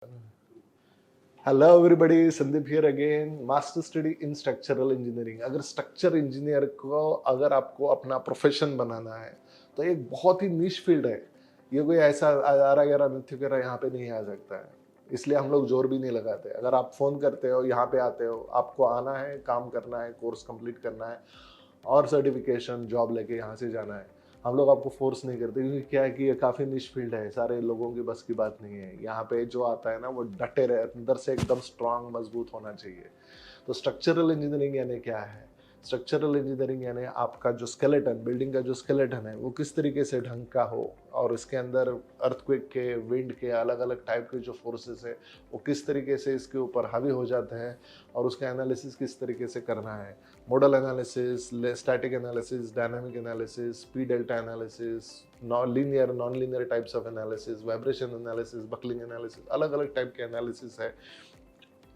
Hello everybody, Sandeep here again. Master study in structural engineering. अगर structure engineer को अगर आपको अपना प्रोफेशन बनाना है तो एक बहुत ही निश फील्ड है। ये कोई ऐसा आरा गहरा नृत्य करा यहाँ पे नहीं आ सकता है, इसलिए हम लोग जोर भी नहीं लगाते। अगर आप फोन करते हो, यहाँ पे आते हो, आपको आना है, काम करना है, कोर्स कंप्लीट करना है और सर्टिफिकेशन जॉब लेके यहाँ से जाना है। हम लोग आपको फोर्स नहीं करते, क्योंकि क्या है कि ये काफ़ी निश फील्ड है, सारे लोगों की बस की बात नहीं है। यहाँ पे जो आता है ना, वो डटे रहे, अंदर से एकदम स्ट्रांग मजबूत होना चाहिए। तो स्ट्रक्चरल इंजीनियरिंग यानी क्या है? स्ट्रक्चरल इंजीनियरिंग यानी आपका जो स्केलेटन, बिल्डिंग का जो स्केलेटन है, वो किस तरीके से ढंग का हो और इसके अंदर अर्थक्वेक के, विंड के, अलग अलग टाइप के जो फोर्सेस है वो किस तरीके से इसके ऊपर हावी हो जाते हैं और उसका एनालिसिस किस तरीके से करना है। Model analysis, static analysis, dynamic analysis, P delta analysis, non linear types of analysis, vibration analysis, buckling analysis, अलग अलग टाइप के एनालिसिस है।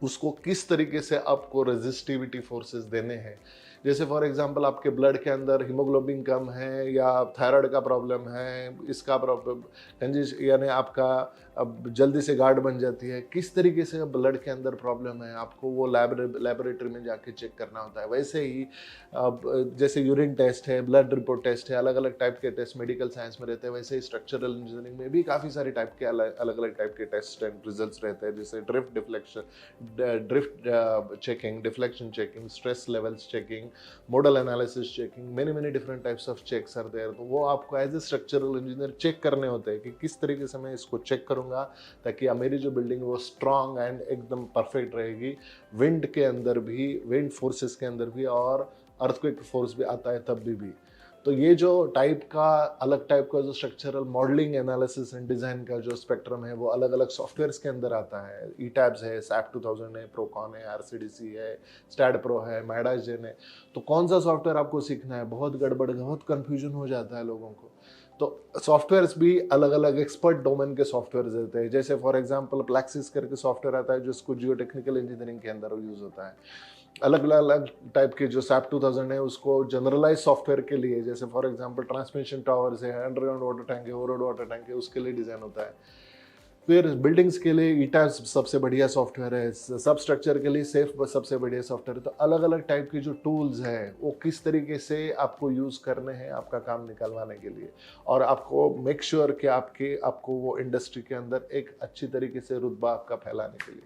उसको किस तरीके से आपको रेजिस्टिविटी फोर्सेस देने हैं। जैसे फॉर एग्जांपल आपके ब्लड के अंदर हीमोग्लोबिन कम है या थायराइड का प्रॉब्लम है, इसका प्रॉब्लम कंजिश यानी आपका अब जल्दी से गार्ड बन जाती है, किस तरीके से ब्लड के अंदर प्रॉब्लम है, आपको वो लेबोरेटरी में जाके चेक करना होता है। वैसे ही अब जैसे यूरिन टेस्ट है, ब्लड रिपोर्ट टेस्ट है, अलग अलग टाइप के टेस्ट मेडिकल साइंस में रहते हैं, वैसे ही स्ट्रक्चरल इंजीनियरिंग में भी काफ़ी सारे टाइप के अलग अलग टाइप के टेस्ट एंड रिजल्ट्स रहते हैं। जैसे drift deflection, drift checking, deflection checking, stress levels checking, model analysis checking, many different types of checks are there. तो वो आपको as a structural engineer check करने होते हैं कि किस तरीके से मैं इसको चेक करूंगा ताकि मेरी जो बिल्डिंग है वो स्ट्रांग एंड एकदम परफेक्ट रहेगी। विंड के अंदर भी, विंड फोर्सेस के अंदर भी, और अर्थक्वेक फोर्स भी आता है तब भी। तो ये जो टाइप का, अलग टाइप का जो structural modelling, analysis and design का जो स्पेक्ट्रम है वो अलग अलग सॉफ्टवेयर्स के अंदर आता है। ई टैब्स है, सैप 2000 है, प्रोकॉन है, आरसीडीसी है, स्टैड प्रो है, माइडाजेन है। तो कौन सा सॉफ्टवेयर आपको सीखना है? बहुत गड़बड़, बहुत कंफ्यूजन हो जाता है लोगों को। तो सॉफ्टवेयर्स भी अलग अलग एक्सपर्ट डोमेन के सॉफ्टवेयर देते हैं। जैसे फॉर एग्जांपल प्लैक्सिस करके सॉफ्टवेयर आता है जिसको जियो टेक्निकल इंजीनियरिंग के अंदर यूज होता है। अलग अलग टाइप के जो सैप 2000 है उसको जनरलाइज सॉफ्टवेयर के लिए, जैसे फॉर एग्जांपल ट्रांसमिशन टावर्स है, अंडरग्राउंड वाटर टैंक है, ओवरहेड वाटर टैंक है, उसके लिए डिजाइन होता है। फिर बिल्डिंग्स के लिए ईटा सबसे बढ़िया सॉफ्टवेयर है, सब स्ट्रक्चर के लिए सेफ सबसे बढ़िया सॉफ्टवेयर है। तो अलग अलग टाइप के जो टूल्स हैं वो किस तरीके से आपको यूज करने हैं आपका काम निकलवाने के लिए, और आपको मेक श्योर कि आपको वो इंडस्ट्री के अंदर एक अच्छी तरीके से रुतबा आपका फैलाने के लिए।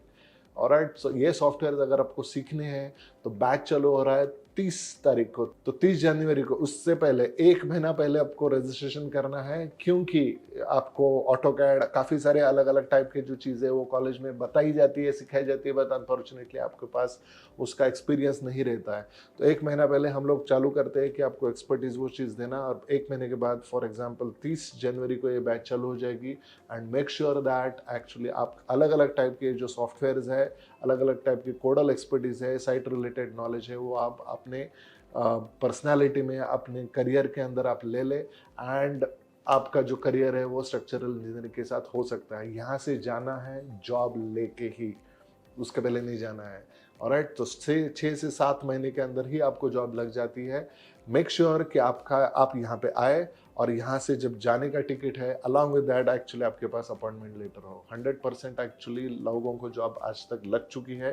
ऑलराइट, सो ये सॉफ्टवेयर अगर आपको सीखने हैं तो बैच चालू हो रहा है 30 तारीख को। तो 30 जनवरी को, उससे पहले 1 महीना पहले आपको रजिस्ट्रेशन करना है, क्योंकि आपको ऑटो कैड, काफ़ी सारे अलग अलग टाइप के जो चीज़ें वो कॉलेज में बताई जाती है, सिखाई जाती है, बट अनफॉर्चुनेटली आपके पास उसका एक्सपीरियंस नहीं रहता है। तो 1 महीना पहले हम लोग चालू करते हैं कि आपको एक्सपर्टीज वो चीज़ देना, और 1 महीने के बाद फॉर एग्जाम्पल 30 जनवरी को ये बैच चालू हो जाएगी। And make sure that actually आप अलग अलग टाइप के जो सॉफ्टवेयर है, अलग अलग टाइप की कोडल एक्सपर्टीज है, साइट रिलेटेड नॉलेज है, वो आप अपने पर्सनालिटी में, अपने करियर के अंदर आप ले ले। एंड आपका जो करियर है वो स्ट्रक्चरल इंजीनियरिंग के साथ हो सकता है। यहाँ से जाना है जॉब लेके ही, उसके पहले नहीं जाना है। ऑलराइट, तो 6 से 7 महीने के अंदर ही आपको जॉब लग जाती है। मेक श्योर कि आप यहाँ पे आए, और यहाँ से जब जाने का टिकट है, अलॉन्ग विद दैट एक्चुअली आपके पास अपॉइंटमेंट लेटर हो। 100% एक्चुअली लोगों को जॉब आज तक लग चुकी है।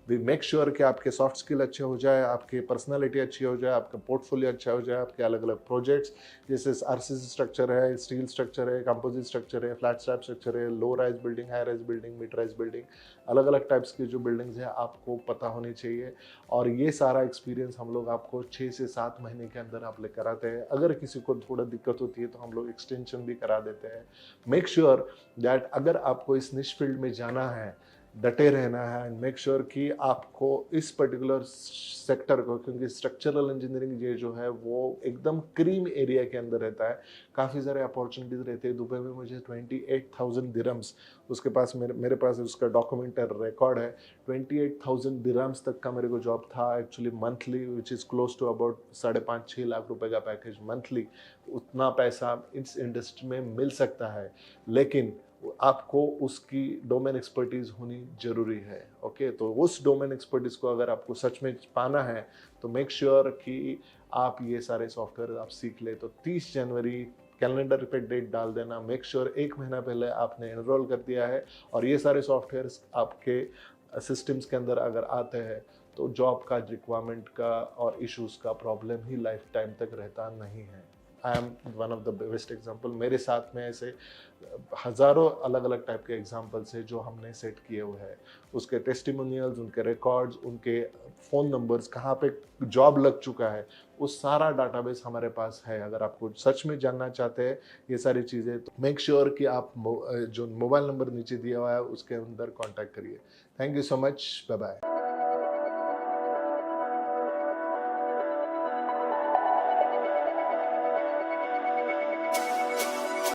वी मेक श्योर कि आपके सॉफ्ट स्किल अच्छे हो जाए, आपकी पर्सनालिटी अच्छी हो जाए, आपका पोर्टफोलियो अच्छा हो जाए, आपके अलग अलग प्रोजेक्ट्स जैसे आरसीसी स्ट्रक्चर है, स्टील स्ट्रक्चर है, कंपोजिट स्ट्रक्चर है, फ्लैट स्लैब स्ट्रक्चर है, low rise building, high rise building, mid rise building, अलग अलग टाइप्स की जो बिल्डिंग्स हैं आपको पता होनी चाहिए। और ये सारा एक्सपीरियंस हम लोग आपको 6 से 7 महीने के अंदर आप लेकर आते हैं। अगर किसी को थोड़ा दिक्कत होती है तो हम लोग एक्सटेंशन भी करा देते हैं। मेक श्योर दैट अगर आपको इस निश फील्ड में जाना है, डटे रहना है, एंड मेक श्योर कि आपको इस पर्टिकुलर सेक्टर को, क्योंकि स्ट्रक्चरल इंजीनियरिंग ये जो है वो एकदम क्रीम एरिया के अंदर रहता है, काफ़ी सारे अपॉर्चुनिटीज रहते हैं। दुबई में मुझे 28,000 दिरम्स, उसके पास मेरे पास उसका डॉक्यूमेंटेड रिकॉर्ड है, 28,000 दिरम्स तक का मेरे को जॉब था actually monthly, which is close to about 5.5-6 lakh रुपए का पैकेज मंथली। उतना पैसा इस इंडस्ट्री में मिल सकता है, लेकिन आपको उसकी डोमेन एक्सपर्टीज होनी जरूरी है। ओके, तो उस डोमेन एक्सपर्टीज को अगर आपको सच में पाना है तो मेक श्योर कि आप ये सारे सॉफ्टवेयर आप सीख ले। तो 30 जनवरी कैलेंडर पे डेट डाल देना, मेक श्योर 1 महीना पहले आपने एनरोल कर दिया है, और ये सारे सॉफ्टवेयर्स आपके सिस्टम्स के अंदर अगर आते हैं तो जॉब का रिक्वायरमेंट का और इश्यूज का प्रॉब्लम ही लाइफ टाइम तक रहता नहीं है। I am one of the best example. मेरे साथ में ऐसे हज़ारों अलग अलग टाइप के एग्जाम्पल्स है जो हमने सेट किए हुए हैं, उसके टेस्टिमोनियल्स, उनके रिकॉर्ड्स, उनके फ़ोन नंबर्स, कहाँ पे जॉब लग चुका है, वो सारा डाटाबेस हमारे पास है। अगर आपको सच में जानना चाहते हैं ये सारी चीज़ें, तो मेक श्योर कि आप जो मोबाइल नंबर नीचे दिया हुआ है उसके अंदर कॉन्टैक्ट करिए। Thank you so much, bye bye.